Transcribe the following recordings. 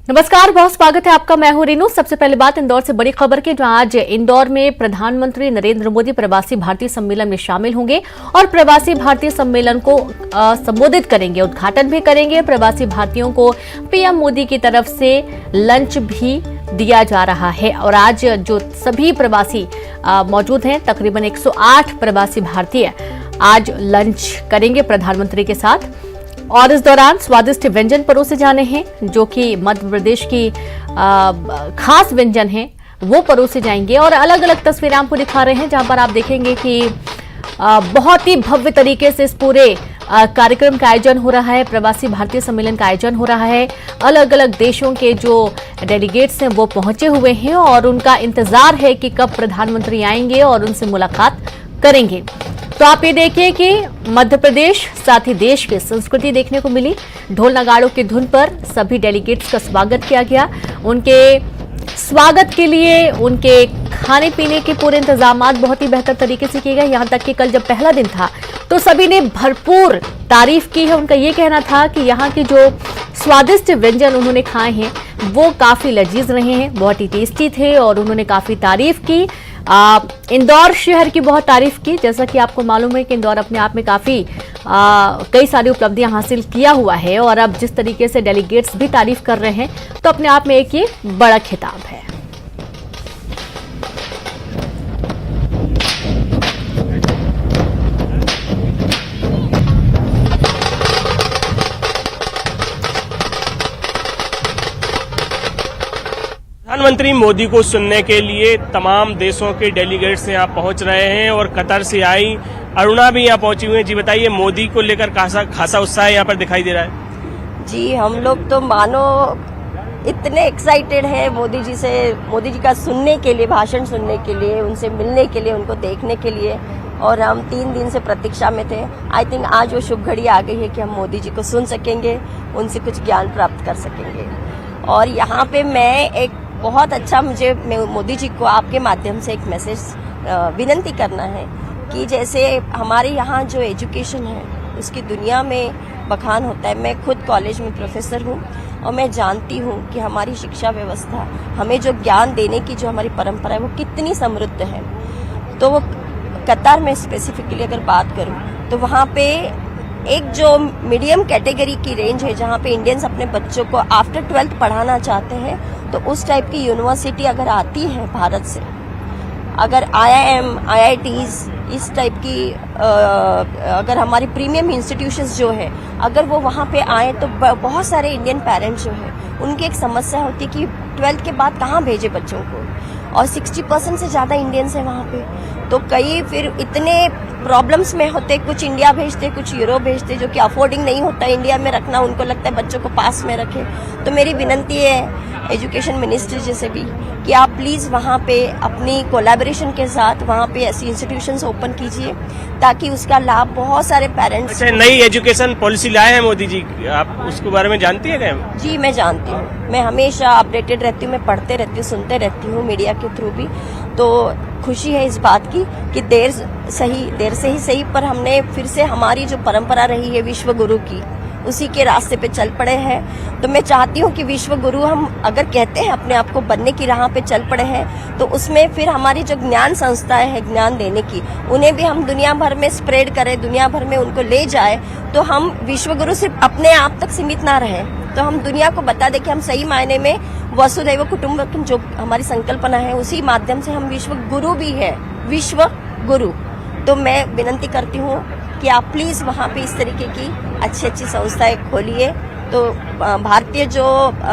नमस्कार, बहुत स्वागत है आपका। मैं हूं रीनू। सबसे पहले बात इंदौर से बड़ी खबर की, जहां आज इंदौर में प्रधानमंत्री नरेंद्र मोदी प्रवासी भारतीय सम्मेलन में शामिल होंगे और प्रवासी भारतीय सम्मेलन को संबोधित करेंगे, उद्घाटन भी करेंगे। प्रवासी भारतीयों को पीएम मोदी की तरफ से लंच भी दिया जा रहा है और आज जो सभी प्रवासी मौजूद हैं, तकरीबन 108 प्रवासी भारतीय आज लंच करेंगे प्रधानमंत्री के साथ और इस दौरान स्वादिष्ट व्यंजन परोसे जाने हैं, जो कि मध्य प्रदेश की खास व्यंजन हैं, वो परोसे जाएंगे। और अलग अलग तस्वीरें आपको दिखा रहे हैं, जहां पर आप देखेंगे कि बहुत ही भव्य तरीके से इस पूरे कार्यक्रम का आयोजन हो रहा है। प्रवासी भारतीय सम्मेलन का आयोजन हो रहा है। अलग अलग देशों के जो डेलीगेट्स हैं वो पहुंचे हुए हैं और उनका इंतजार है कि कब प्रधानमंत्री आएंगे और उनसे मुलाकात करेंगे। तो आप ये देखिए कि मध्य प्रदेश साथ ही देश की संस्कृति देखने को मिली। ढोल नगाड़ों की धुन पर सभी डेलीगेट्स का स्वागत किया गया। उनके स्वागत के लिए उनके खाने पीने के पूरे इंतजामात बहुत ही बेहतर तरीके से किए गए। यहां तक कि कल जब पहला दिन था तो सभी ने भरपूर तारीफ की है। उनका ये कहना था कि यहाँ के जो स्वादिष्ट व्यंजन उन्होंने खाए हैं वो काफी लजीज रहे हैं, बहुत ही टेस्टी थे और उन्होंने काफी तारीफ की। इंदौर शहर की बहुत तारीफ की। जैसा कि आपको मालूम है कि इंदौर अपने आप में काफी कई सारी उपलब्धियां हासिल किया हुआ है और अब जिस तरीके से डेलीगेट्स भी तारीफ कर रहे हैं तो अपने आप में एक ये बड़ा खिताब है। प्रधानमंत्री मोदी को सुनने के लिए तमाम देशों के डेलीगेट्स यहाँ पहुंच रहे हैं और कतर से आई अरुणा भी यहाँ पहुंची हुई है। जी बताइए, मोदी को लेकर खासा उत्साह यहाँ पर दिखाई दे रहा है। जी, हम लोग तो मानो इतने एक्साइटेड हैं मोदी जी से, मोदी जी का सुनने के लिए, भाषण सुनने के लिए, उनसे मिलने के लिए, उनको देखने के लिए। और हम 3 दिन से प्रतीक्षा में थे। आई थिंक आज वो शुभ घड़ी आ गई है कि हम मोदी जी को सुन सकेंगे, उनसे कुछ ज्ञान प्राप्त कर सकेंगे। और यहाँ पे मैं एक बहुत अच्छा, मुझे मोदी जी को आपके माध्यम से एक मैसेज विनती करना है कि जैसे हमारे यहाँ जो एजुकेशन है उसकी दुनिया में बखान होता है। मैं खुद कॉलेज में प्रोफेसर हूँ और मैं जानती हूँ कि हमारी शिक्षा व्यवस्था, हमें जो ज्ञान देने की जो हमारी परंपरा है वो कितनी समृद्ध है। तो वो कतार में स्पेसिफिकली अगर बात करूँ तो वहाँ पे एक जो मीडियम कैटेगरी की रेंज है, जहाँ पे इंडियंस अपने बच्चों को आफ्टर 12th पढ़ाना चाहते हैं, तो उस टाइप की यूनिवर्सिटी अगर आती है भारत से, अगर IIM, IITs इस टाइप की अगर हमारी प्रीमियम इंस्टीट्यूशंस जो है अगर वो वहाँ पे आए तो बहुत सारे इंडियन पेरेंट्स जो है उनकी एक समस्या होती है कि 12th के बाद कहाँ भेजे बच्चों को, और 60% से ज़्यादा इंडियंस हैं वहाँ पे। तो कई फिर इतने प्रॉब्लम्स में होते, कुछ इंडिया भेजते, कुछ यूरोप भेजते, जो कि अफोर्डिंग नहीं होता इंडिया में रखना, उनको लगता है बच्चों को पास में रखें। तो मेरी विनती है एजुकेशन मिनिस्ट्री जी से भी कि आप प्लीज़ वहाँ पे अपनी कोलैबोरेशन के साथ वहाँ पे ऐसी इंस्टीट्यूशंस ओपन कीजिए ताकि उसका लाभ बहुत सारे पेरेंट्स। अच्छा, नई एजुकेशन पॉलिसी लाए हैं मोदी जी, आप उसके बारे में जानती है क्या? जी, मैं जानती हूँ। मैं हमेशा अपडेटेड रहती हूँ, मैं पढ़ते रहती हूँ, सुनते रहती हूँ मीडिया के थ्रू भी। तो खुशी है इस बात की कि देर से ही सही पर हमने फिर से हमारी जो परंपरा रही है विश्व गुरु की, उसी के रास्ते पे चल पड़े हैं। तो मैं चाहती हूँ कि विश्व गुरु हम अगर कहते हैं अपने आप को बनने की राह पे चल पड़े हैं, तो उसमें फिर हमारी जो ज्ञान संस्थाएं हैं ज्ञान देने की, उन्हें भी हम दुनिया भर में स्प्रेड करें, दुनिया भर में उनको ले जाए। तो हम विश्व गुरु सिर्फ अपने आप तक सीमित ना रहे, तो हम दुनिया को बता दें कि हम सही मायने में वसुधैव कुटुंबकम जो हमारी संकल्पना है उसी माध्यम से हम विश्व गुरु भी है, विश्व गुरु। तो मैं विनती करती हूँ कि आप प्लीज वहाँ पे इस तरीके की अच्छी संस्थाएं खोलिए, तो भारतीय जो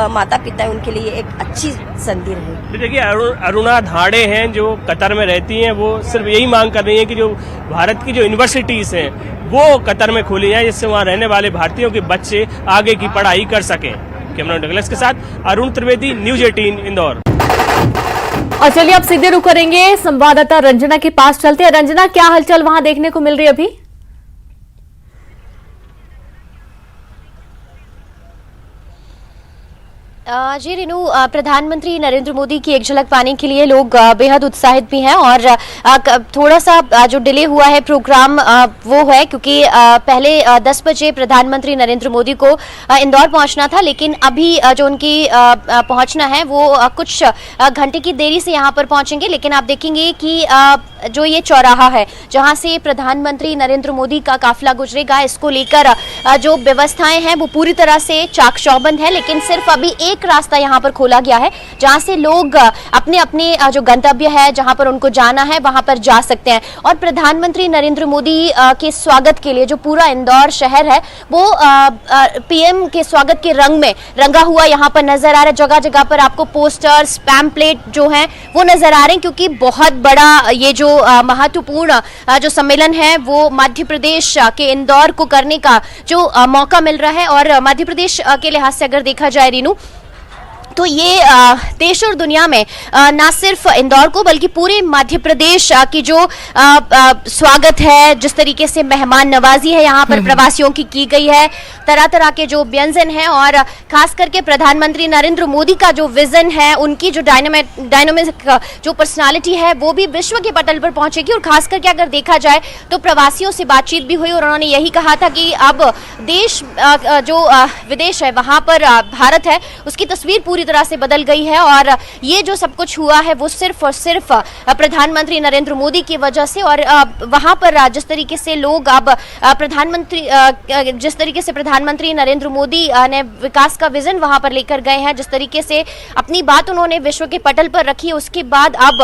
माता पिता है उनके लिए एक अच्छी संधि रहेगी। देखिए, अरुणा धाड़े हैं जो कतर में रहती हैं, वो सिर्फ यही मांग कर रही हैं कि जो भारत की जो यूनिवर्सिटीज हैं वो कतर में खोली जाए, जिससे वहाँ रहने वाले भारतीयों के बच्चे आगे की पढ़ाई कर सकें। कैमरा डगलस के साथ अरुण त्रिवेदी, न्यूज 18 इंदौर। और चलिए अब सीधे रुख करेंगे संवाददाता रंजना के पास चलते हैं। रंजना, क्या हलचल वहां देखने को मिल रही है अभी? जी रेनू, प्रधानमंत्री नरेंद्र मोदी की एक झलक पाने के लिए लोग बेहद उत्साहित भी हैं और थोड़ा सा जो डिले हुआ है प्रोग्राम वो है क्योंकि पहले 10 बजे प्रधानमंत्री नरेंद्र मोदी को इंदौर पहुंचना था, लेकिन अभी जो उनकी पहुंचना है वो कुछ घंटे की देरी से यहां पर पहुंचेंगे। लेकिन आप देखेंगे कि जो ये चौराहा है जहां से प्रधानमंत्री नरेंद्र मोदी का काफिला गुजरेगा, इसको लेकर जो व्यवस्थाएं हैं वो पूरी तरह से चाक चौबंद है, लेकिन सिर्फ अभी एक रास्ता यहां पर खोला गया है जहां से लोग अपने अपने जो गंतव्य है, जहां पर उनको जाना है वहां पर जा सकते हैं। और प्रधानमंत्री नरेंद्र मोदी के स्वागत के लिए जो पूरा इंदौर शहर है वो पीएम के स्वागत के रंग में रंगा हुआ यहां पर नजर आ रहा है। जगह जगह पर आपको पोस्टर्स, पैम्पलेट जो हैं वो नजर आ रहे हैं, क्योंकि बहुत बड़ा ये जो महत्वपूर्ण जो सम्मेलन है वो मध्य प्रदेश के इंदौर को करने का जो मौका मिल रहा है। और मध्य प्रदेश के लिहाज से अगर देखा जाए रीनू, तो ये देश और दुनिया में ना सिर्फ इंदौर को बल्कि पूरे मध्य प्रदेश की जो स्वागत है, जिस तरीके से मेहमान नवाजी है यहाँ पर प्रवासियों की गई है, तरह तरह के जो व्यंजन हैं और खास करके प्रधानमंत्री नरेंद्र मोदी का जो विजन है, उनकी जो डायनामिक जो पर्सनालिटी है वो भी विश्व के पटल पर पहुंचेगी। और खास करके अगर देखा जाए तो प्रवासियों से बातचीत भी हुई और उन्होंने यही कहा था कि अब देश जो विदेश है वहां पर भारत है उसकी तस्वीर पूरी तरह से बदल गई है। और ये जो सब कुछ हुआ है वो सिर्फ और सिर्फ प्रधानमंत्री नरेंद्र मोदी की वजह से। और वहां पर जिस तरीके से लोग अब जिस तरीके से प्रधानमंत्री नरेंद्र मोदी ने विकास का विजन वहां पर लेकर गए हैं, जिस तरीके से अपनी बात उन्होंने विश्व के पटल पर रखी, उसके बाद अब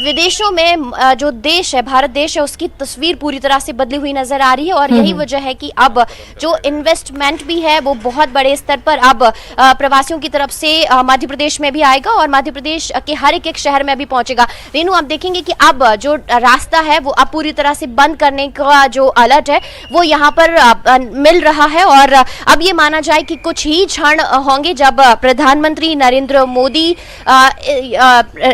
विदेशों में जो देश है, भारत देश है, उसकी तस्वीर पूरी तरह से बदली हुई नजर आ रही है। और यही वजह है कि अब जो इन्वेस्टमेंट भी है वो बहुत बड़े स्तर पर अब प्रवासियों की तरफ से मध्य प्रदेश में भी आएगा और मध्य प्रदेश के हर एक शहर में भी पहुंचेगा। रेनू, आप देखेंगे कि अब जो रास्ता है वो अब पूरी तरह से बंद करने का जो अलर्ट है वो यहाँ पर मिल रहा है। और अब ये माना जाए कि कुछ ही क्षण होंगे जब प्रधानमंत्री नरेंद्र मोदी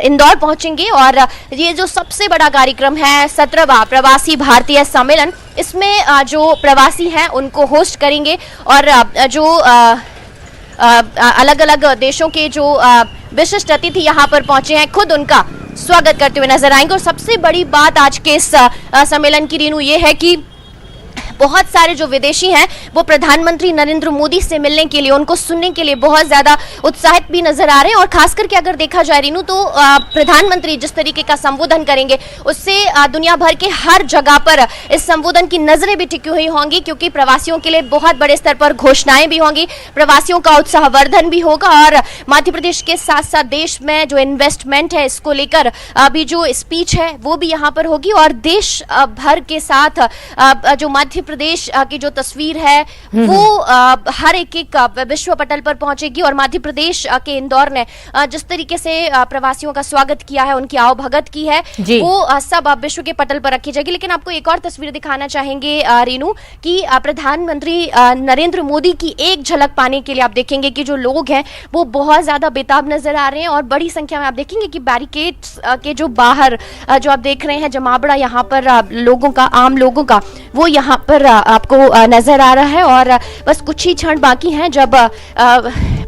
इंदौर पहुंचेंगे और ये जो सबसे बड़ा कार्यक्रम है 17वां प्रवासी भारतीय सम्मेलन, इसमें जो प्रवासी हैं उनको होस्ट करेंगे और जो अलग अलग देशों के जो विशिष्ट अतिथि यहाँ पर पहुंचे हैं खुद उनका स्वागत करते हुए नजर आएंगे। और सबसे बड़ी बात आज के इस सम्मेलन की रीनू ये है कि बहुत सारे जो विदेशी हैं वो प्रधानमंत्री नरेंद्र मोदी से मिलने के लिए, उनको सुनने के लिए बहुत ज्यादा उत्साहित भी नजर आ रहे हैं। और खास करके अगर देखा जाए रीनू तो प्रधानमंत्री जिस तरीके का संबोधन करेंगे उससे दुनिया भर के हर जगह पर इस संबोधन की नजरें भी टिकी हुई होंगी, क्योंकि प्रवासियों के लिए बहुत बड़े स्तर पर घोषणाएं भी होंगी, प्रवासियों का उत्साहवर्धन भी होगा और मध्य प्रदेश के साथ साथ देश में जो इन्वेस्टमेंट है इसको लेकर अभी जो स्पीच है वो भी यहाँ पर होगी। और देश भर के साथ जो मध्य प्रदेश की जो तस्वीर है वो हर एक विश्व पटल पर पहुंचेगी। और मध्य प्रदेश के इंदौर ने जिस तरीके से प्रवासियों का स्वागत किया है, उनकी आवभगत की है, वो सब विश्व के पटल पर रखी जाएगी। लेकिन आपको एक और तस्वीर दिखाना चाहेंगे रीनू कि प्रधानमंत्री नरेंद्र मोदी की एक झलक पाने के लिए आप देखेंगे कि जो लोग हैं वो बहुत ज्यादा बेताब नजर आ रहे हैं और बड़ी संख्या में आप देखेंगे कि बैरिकेड्स के जो बाहर जो आप देख रहे हैं जमावड़ा यहाँ पर लोगों का, आम लोगों का, वो यहाँ पर आपको नजर आ रहा है। और बस कुछ ही क्षण बाकी हैं जब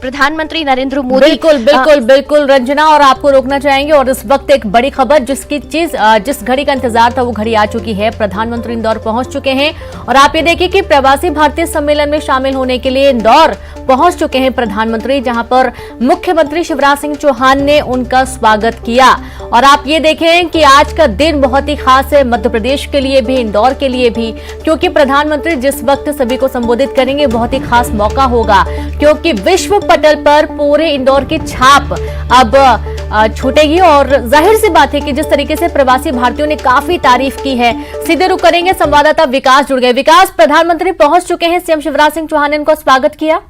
प्रधानमंत्री नरेंद्र मोदी बिल्कुल रंजना, और आपको रोकना चाहेंगे। और इस वक्त एक बड़ी खबर जिस घड़ी का इंतजार था वो घड़ी आ चुकी है। प्रधानमंत्री इंदौर पहुंच चुके हैं और आप ये देखिए कि प्रवासी भारतीय सम्मेलन में शामिल होने के लिए इंदौर पहुंच चुके हैं प्रधानमंत्री, जहां पर मुख्यमंत्री शिवराज सिंह चौहान ने उनका स्वागत किया। और आप ये देखें कि आज का दिन बहुत ही खास है मध्य प्रदेश के लिए भी, इंदौर के लिए भी, क्योंकि प्रधानमंत्री जिस वक्त सभी को संबोधित करेंगे बहुत ही खास मौका होगा, क्योंकि विश्व पटल पर पूरे इंदौर की छाप अब छूटेगी। और जाहिर सी बात है कि जिस तरीके से प्रवासी भारतीयों ने काफी तारीफ की है। सीधे रुक करेंगे, संवाददाता विकास जुड़ गए। विकास, प्रधानमंत्री पहुंच चुके हैं, सीएम शिवराज सिंह चौहान ने उनको स्वागत किया।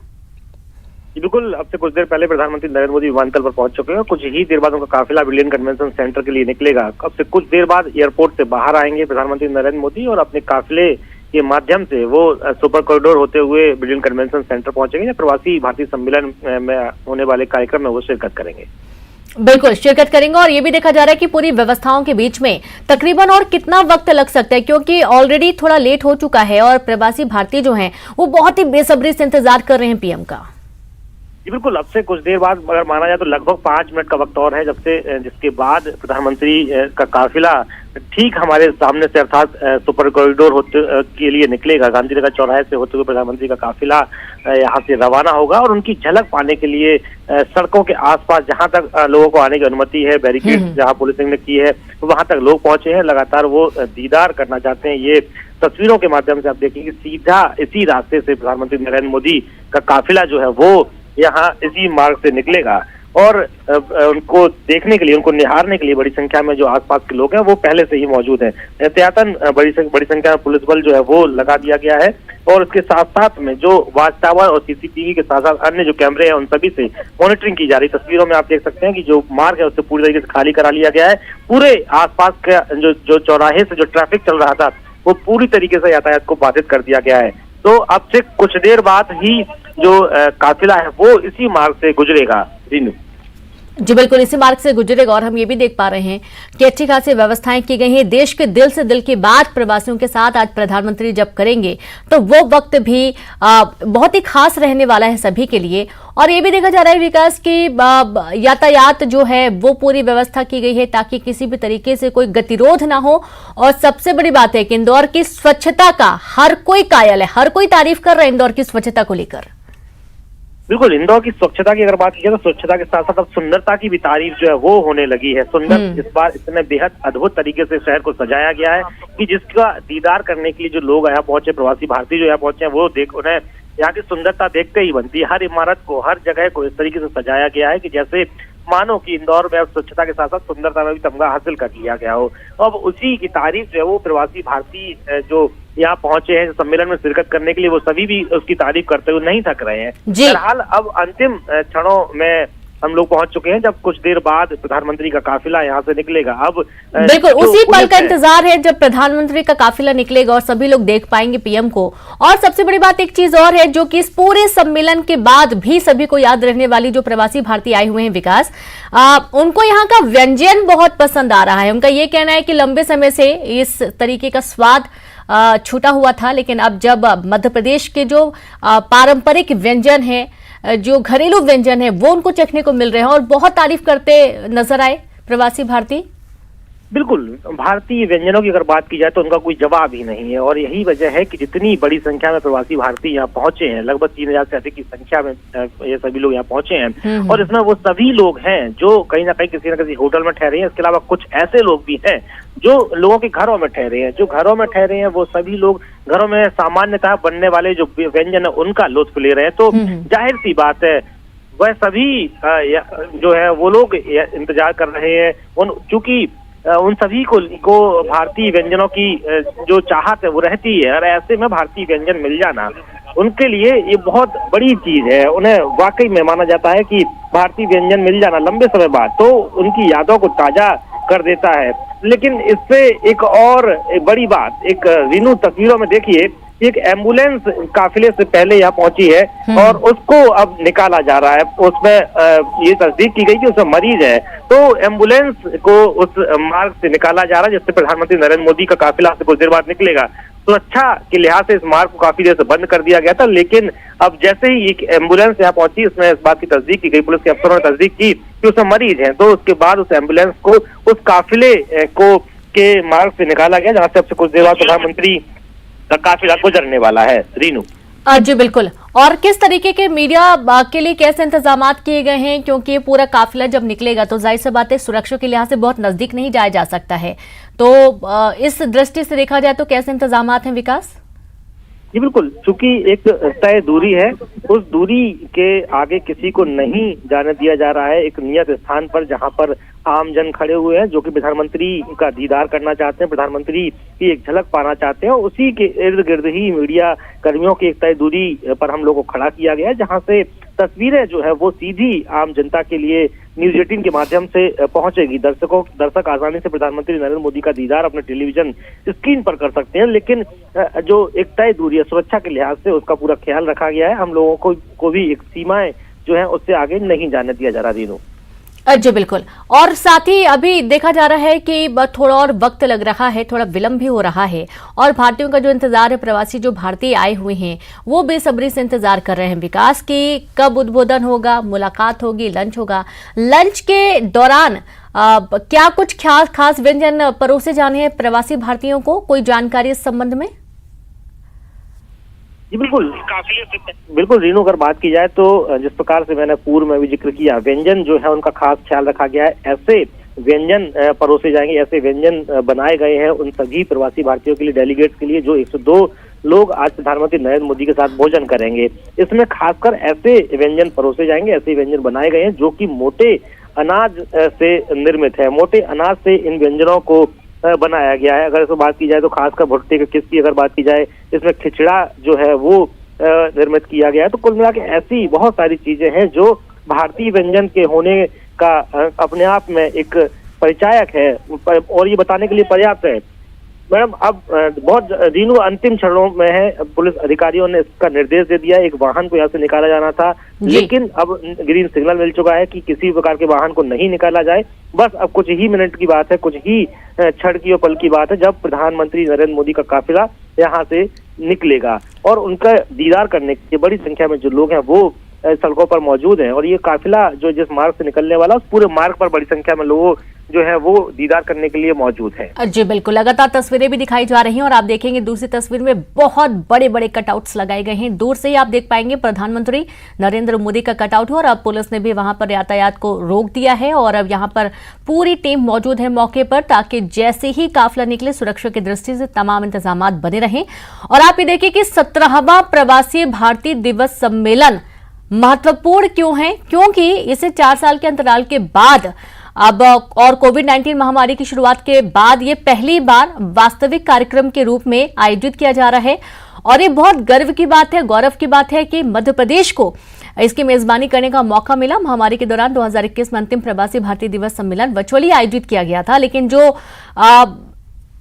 बिल्कुल, अब से कुछ देर पहले प्रधानमंत्री नरेंद्र मोदी विमानतल पर पहुंच चुके हैं। कुछ ही देर बाद उनका काफिला ब्रिलियंट कन्वेंशन सेंटर के लिए निकलेगा। अब से कुछ देर बाद एयरपोर्ट से बाहर आएंगे प्रधानमंत्री नरेंद्र मोदी और अपने काफिले के माध्यम से वो सुपर कॉरिडोर होते हुए ब्रिलियंट कन्वेंशन सेंटर पहुंचेंगे। प्रवासी भारतीय सम्मेलन में होने वाले कार्यक्रम में वो शिरकत करेंगे। बिल्कुल शिरकत करेंगे। और ये भी देखा जा रहा है कि पूरी व्यवस्थाओं के बीच में तकरीबन और कितना वक्त लग सकता है, क्योंकि ऑलरेडी थोड़ा लेट हो चुका है और प्रवासी भारतीय जो हैं वो बहुत ही बेसब्री से इंतजार कर रहे हैं पीएम का। जी बिल्कुल, अब से कुछ देर बाद अगर माना जाए तो लगभग 5 मिनट का वक्त और है जब से जिसके बाद प्रधानमंत्री का काफिला ठीक हमारे सामने से अर्थात सुपर कॉरिडोर होते के लिए निकलेगा। गांधीनगर चौराहे से होते हुए प्रधानमंत्री का काफिला यहाँ से रवाना होगा और उनकी झलक पाने के लिए सड़कों के आसपास जहां तक लोगों को आने की अनुमति है, बैरिकेड जहां पुलिसिंग ने की है वहां तक लोग पहुंचे हैं। लगातार वो दीदार करना चाहते हैं। ये तस्वीरों के माध्यम से आप देखेंगे सीधा इसी रास्ते से प्रधानमंत्री नरेंद्र मोदी का काफिला जो है वो यहाँ इसी मार्ग से निकलेगा और उनको देखने के लिए, उनको निहारने के लिए बड़ी संख्या में जो आसपास के लोग हैं वो पहले से ही मौजूद हैं। एहतियातन बड़ी संख्या में पुलिस बल जो है वो लगा दिया गया है और इसके साथ साथ में जो वॉच टावर और सीसीटीवी के साथ साथ अन्य जो कैमरे हैं उन सभी से मॉनिटरिंग की जा रही। तस्वीरों में आप देख सकते हैं कि जो मार्ग है उससे पूरी तरीके से खाली करा लिया गया है। पूरे आसपास का जो चौराहे से जो ट्रैफिक चल रहा था वो पूरी तरीके से यातायात को बाधित कर दिया गया है। तो अब से कुछ देर बाद ही जो काफिला है वो इसी मार्ग से गुजरेगा। जी बिल्कुल, इसी मार्ग से गुजरेगा और हम ये भी देख पा रहे हैं कि अच्छी खासी व्यवस्थाएं की गई हैं। देश के दिल से दिल की बात प्रवासियों के साथ आज प्रधानमंत्री जब करेंगे तो वो वक्त भी बहुत ही खास रहने वाला है सभी के लिए। और ये भी देखा जा रहा है विकास की यातायात जो है वो पूरी व्यवस्था की गई है ताकि किसी भी तरीके से कोई गतिरोध ना हो। और सबसे बड़ी बात है कि इंदौर की स्वच्छता का हर कोई कायल है, हर कोई तारीफ कर रहा है इंदौर की स्वच्छता को लेकर। बिल्कुल, इंदौर की स्वच्छता की अगर बात की जाए तो स्वच्छता के साथ साथ अब सुंदरता की भी तारीफ जो है वो होने लगी है। सुंदर इस बार इतने बेहद अद्भुत तरीके से शहर को सजाया गया है कि जिसका दीदार करने के लिए जो लोग यहाँ पहुंचे, प्रवासी भारतीय जो यहाँ पहुंचे हैं वो उन्हें यहाँ की सुंदरता देखते ही बनती है। हर इमारत को, हर जगह को इस तरीके से सजाया गया है कि जैसे मानो कि इंदौर में अब स्वच्छता के साथ साथ सुंदरता में भी तमगा हासिल कर लिया गया हो। अब उसी की तारीफ जो है वो प्रवासी भारतीय जो यहाँ पहुंचे हैं सम्मेलन में शिरकत करने के लिए वो सभी भी उसकी तारीफ करते हुए नहीं थक रहे हैं। फिलहाल अब अंतिम क्षणों में हम लोग पहुंच चुके हैं जब कुछ देर बाद प्रधानमंत्री का काफिला यहाँ से निकलेगा। अब बिल्कुल उसी पल का इंतजार है जब प्रधानमंत्री का काफिला निकलेगा और सभी लोग देख पाएंगे पीएम को। और सबसे बड़ी बात एक चीज और है जो कि इस पूरे सम्मेलन के बाद भी सभी को याद रहने वाली, जो प्रवासी भारतीय आए हुए हैं विकास, उनको यहाँ का व्यंजन बहुत पसंद आ रहा है। उनका ये कहना है कि लंबे समय से इस तरीके का स्वाद छूटा हुआ था, लेकिन अब जब मध्य प्रदेश के जो पारंपरिक व्यंजन है, जो घरेलू व्यंजन है, वो उनको चखने को मिल रहे हैं और बहुत तारीफ करते नजर आए प्रवासी भारतीय। बिल्कुल, भारतीय व्यंजनों की अगर बात की जाए तो उनका कोई जवाब ही नहीं है और यही वजह है कि जितनी बड़ी संख्या में प्रवासी भारतीय यहाँ पहुंचे हैं, लगभग 3000 से अधिक की संख्या में ये सभी लोग यहाँ पहुंचे हैं और इसमें वो सभी लोग हैं जो कहीं ना कहीं किसी न किसी होटल में ठहरे हैं। इसके अलावा कुछ ऐसे लोग भी हैं जो लोगों के घरों में ठहरे हैं। जो घरों में ठहरे हैं वो सभी लोग घरों में सामान्यतः बनने वाले जो व्यंजन है उनका लुत्फ ले रहे हैं। तो जाहिर सी बात है वह सभी जो है वो लोग इंतजार कर रहे हैं। चूंकि उन सभी को भारतीय व्यंजनों की जो चाहत है वो रहती है और ऐसे में भारतीय व्यंजन मिल जाना उनके लिए ये बहुत बड़ी चीज है। उन्हें वाकई में माना जाता है कि भारतीय व्यंजन मिल जाना लंबे समय बाद तो उनकी यादों को ताजा कर देता है। लेकिन इससे एक और बड़ी बात, एक रीनू तस्वीरों में देखिए एक एम्बुलेंस काफिले से पहले यहाँ पहुंची है और उसको अब निकाला जा रहा है। उसमें ये तस्दीक की गई कि उसमें मरीज है तो एम्बुलेंस को उस मार्ग से निकाला जा रहा है जिससे प्रधानमंत्री नरेंद्र मोदी का काफिला से कुछ देर बाद निकलेगा। सुरक्षा के लिहाज से इस मार्ग को काफी देर से बंद कर दिया गया था, लेकिन अब जैसे ही एक एम्बुलेंस यहाँ पहुंची उसमें इस बात की तस्दीक की गई, पुलिस के अफसरों ने तस्दीक की कि उसमें मरीज है, तो उसके बाद उस एम्बुलेंस को उस काफिले को के मार्ग से निकाला गया जहाँ से अब से कुछ देर बाद प्रधानमंत्री का काफिला गुजरने वाला है। रीनू जी बिल्कुल। और किस तरीके के मीडिया के लिए कैसे इंतजामात किए गए हैं, क्योंकि ये पूरा काफिला जब निकलेगा तो जाहिर सी बात है सुरक्षा के लिहाज से बहुत नजदीक नहीं जाया जा सकता है, तो इस दृष्टि से देखा जाए तो कैसे इंतजामात हैं विकास? जी बिल्कुल, चूंकि एक तय दूरी है उस दूरी के आगे किसी को नहीं जाने दिया जा रहा है। एक नियत स्थान पर जहां पर आम जन खड़े हुए हैं जो कि प्रधानमंत्री का दीदार करना चाहते हैं, प्रधानमंत्री की एक झलक पाना चाहते हैं, उसी के इर्द गिर्द ही मीडिया कर्मियों की एक तय दूरी पर हम लोग को खड़ा किया गया है जहां से तस्वीरें जो है वो सीधी आम जनता के लिए न्यूज 18 के माध्यम से पहुंचेगी। दर्शक आसानी से प्रधानमंत्री नरेंद्र मोदी का दीदार अपने टेलीविजन स्क्रीन पर कर सकते हैं, लेकिन जो एक तय दूरी है सुरक्षा के लिहाज से उसका पूरा ख्याल रखा गया है। हम लोगों को भी एक सीमाएं जो है उससे आगे नहीं जाने दिया जा रहा। रीनू जी बिल्कुल। और साथ ही अभी देखा जा रहा है कि थोड़ा और वक्त लग रहा है, थोड़ा विलंब भी हो रहा है और भारतीयों का जो इंतजार है, प्रवासी जो भारतीय आए हुए हैं वो बेसब्री से इंतजार कर रहे हैं विकास की कब उद्बोधन होगा, मुलाकात होगी, लंच होगा। लंच के दौरान क्या कुछ खास व्यंजन परोसे जाने हैं प्रवासी भारतीयों को, कोई जानकारी इस संबंध में? जी बिल्कुल रीनू, अगर बात की जाए तो जिस प्रकार से मैंने पूर्व में भी जिक्र किया, व्यंजन जो है उनका खास ख्याल रखा गया है। ऐसे व्यंजन परोसे जाएंगे, ऐसे व्यंजन बनाए गए हैं उन सभी प्रवासी भारतीयों के लिए, डेलीगेट्स के लिए, जो 102 लोग आज प्रधानमंत्री नरेंद्र मोदी के साथ भोजन करेंगे। इसमें खासकर ऐसे व्यंजन परोसे जाएंगे, ऐसे व्यंजन बनाए गए हैं जो कि मोटे अनाज से निर्मित है। मोटे अनाज से इन व्यंजनों को बनाया गया है। अगर इसमें बात की जाए तो खासकर भुट्टे के किस की अगर बात की जाए, इसमें खिचड़ा जो है वो निर्मित किया गया है। तो कुल मिला के ऐसी बहुत सारी चीजें हैं जो भारतीय व्यंजन के होने का अपने आप में एक परिचायक है और ये बताने के लिए पर्याप्त है। मैडम, अब बहुत रीनू अंतिम क्षणों में है, पुलिस अधिकारियों ने इसका निर्देश दे दिया। एक वाहन को यहाँ से निकाला जाना था, लेकिन अब ग्रीन सिग्नल मिल चुका है कि किसी प्रकार के वाहन को नहीं निकाला जाए। बस अब कुछ ही मिनट की बात है, कुछ ही क्षण की और पल की बात है जब प्रधानमंत्री नरेंद्र मोदी का काफिला यहाँ से निकलेगा और उनका दीदार करने के बड़ी संख्या में जो लोग हैं वो सड़कों पर मौजूद हैं। और ये काफिला जो जिस मार्ग से निकलने वाला, उस पूरे मार्ग पर बड़ी संख्या में लोगों जो है वो दीदार करने के लिए मौजूद है। जी बिल्कुल, लगातार तस्वीरें भी दिखाई जा रही हैं और आप देखेंगे दूसरी तस्वीर में बहुत बड़े बड़े कटआउट्स लगाए गए हैं। दूर से ही आप देख पाएंगे प्रधानमंत्री नरेंद्र मोदी का कटआउट हो और अब पुलिस ने भी वहां पर यातायात को रोक दिया है और अब यहां पर पूरी टीम मौजूद है मौके पर, ताकि जैसे ही काफिला निकले सुरक्षा की दृष्टि से तमाम इंतजाम बने रहें। और आप ये देखिए कि 17वां प्रवासी भारतीय दिवस सम्मेलन महत्वपूर्ण क्यों है, क्योंकि इसे 4 साल के अंतराल के बाद अब और कोविड-19 महामारी की शुरुआत के बाद ये पहली बार वास्तविक कार्यक्रम के रूप में आयोजित किया जा रहा है। और ये बहुत गर्व की बात है, गौरव की बात है कि मध्य प्रदेश को इसकी मेजबानी करने का मौका मिला। महामारी के दौरान 2021 में अंतिम प्रवासी भारतीय दिवस सम्मेलन वर्चुअली आयोजित किया गया था, लेकिन जो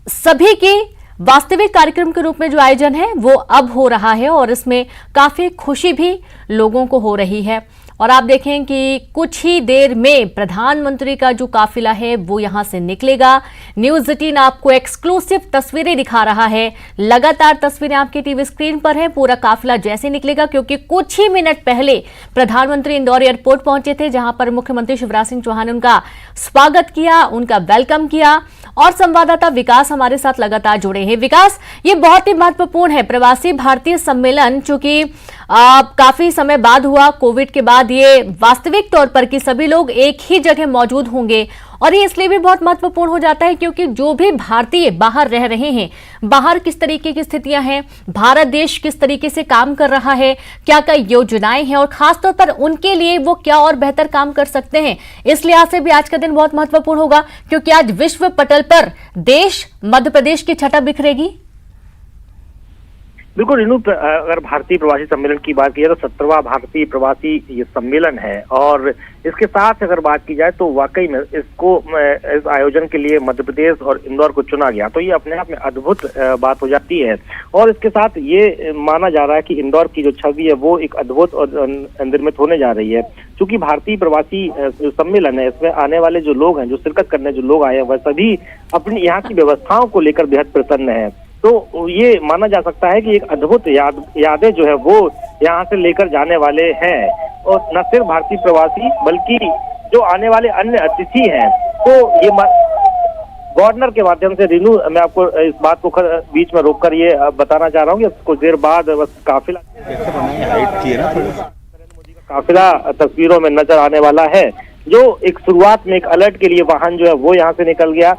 सभी की वास्तविक कार्यक्रम के रूप में जो आयोजन है वो अब हो रहा है और इसमें काफी खुशी भी लोगों को हो रही है। और आप देखें कि कुछ ही देर में प्रधानमंत्री का जो काफिला है वो यहां से निकलेगा। न्यूज़ 18 आपको एक्सक्लूसिव तस्वीरें दिखा रहा है, लगातार तस्वीरें आपके टीवी स्क्रीन पर है। पूरा काफिला जैसे निकलेगा, क्योंकि कुछ ही मिनट पहले प्रधानमंत्री इंदौर एयरपोर्ट पहुंचे थे, जहां पर मुख्यमंत्री शिवराज सिंह चौहान ने उनका स्वागत किया, उनका वेलकम किया। और संवाददाता विकास हमारे साथ लगातार जुड़े हैं। विकास, ये बहुत ही महत्वपूर्ण है प्रवासी भारतीय सम्मेलन, चूंकि काफी समय बाद हुआ, कोविड के बाद ये वास्तविक तौर पर कि सभी लोग एक ही जगह मौजूद होंगे। और ये इसलिए भी बहुत महत्वपूर्ण हो जाता है क्योंकि जो भी भारतीय बाहर रह रहे हैं, बाहर किस तरीके की स्थितियां हैं, भारत देश किस तरीके से काम कर रहा है, क्या क्या योजनाएं हैं और खासतौर पर उनके लिए वो क्या और बेहतर काम कर सकते हैं, इस लिहाज से भी आज का दिन बहुत महत्वपूर्ण होगा, क्योंकि आज विश्व पटल पर देश मध्य प्रदेश की छटा बिखरेगी। बिल्कुल रीनू, अगर भारतीय प्रवासी सम्मेलन की बात की जाए तो 17वां भारतीय प्रवासी ये सम्मेलन है और इसके साथ अगर बात की जाए तो वाकई में इसको इस आयोजन के लिए मध्य प्रदेश और इंदौर को चुना गया, तो ये अपने आप में अद्भुत बात हो जाती है। और इसके साथ ये माना जा रहा है कि इंदौर की जो छवि है वो एक अद्भुत और निर्मित होने जा रही है, क्योंकि भारतीय प्रवासी सम्मेलन है, इसमें आने वाले जो लोग हैं, जो शिरकत करने जो लोग आए हैं, वह सभी अपनी यहाँ की व्यवस्थाओं को लेकर बेहद प्रसन्न है। तो ये माना जा सकता है कि एक अद्भुत यादें जो है वो यहाँ से लेकर जाने वाले हैं और न सिर्फ भारतीय प्रवासी बल्कि जो आने वाले अन्य अतिथि हैं। तो ये गवर्नर के माध्यम से रीनू, मैं आपको इस बात को बीच में रोककर ये बताना चाह रहा हूँ कि कुछ देर बाद बस काफिला तस्वीरों में नजर आने वाला है, जो एक शुरुआत में एक अलर्ट के लिए वाहन जो है वो यहाँ से निकल गया।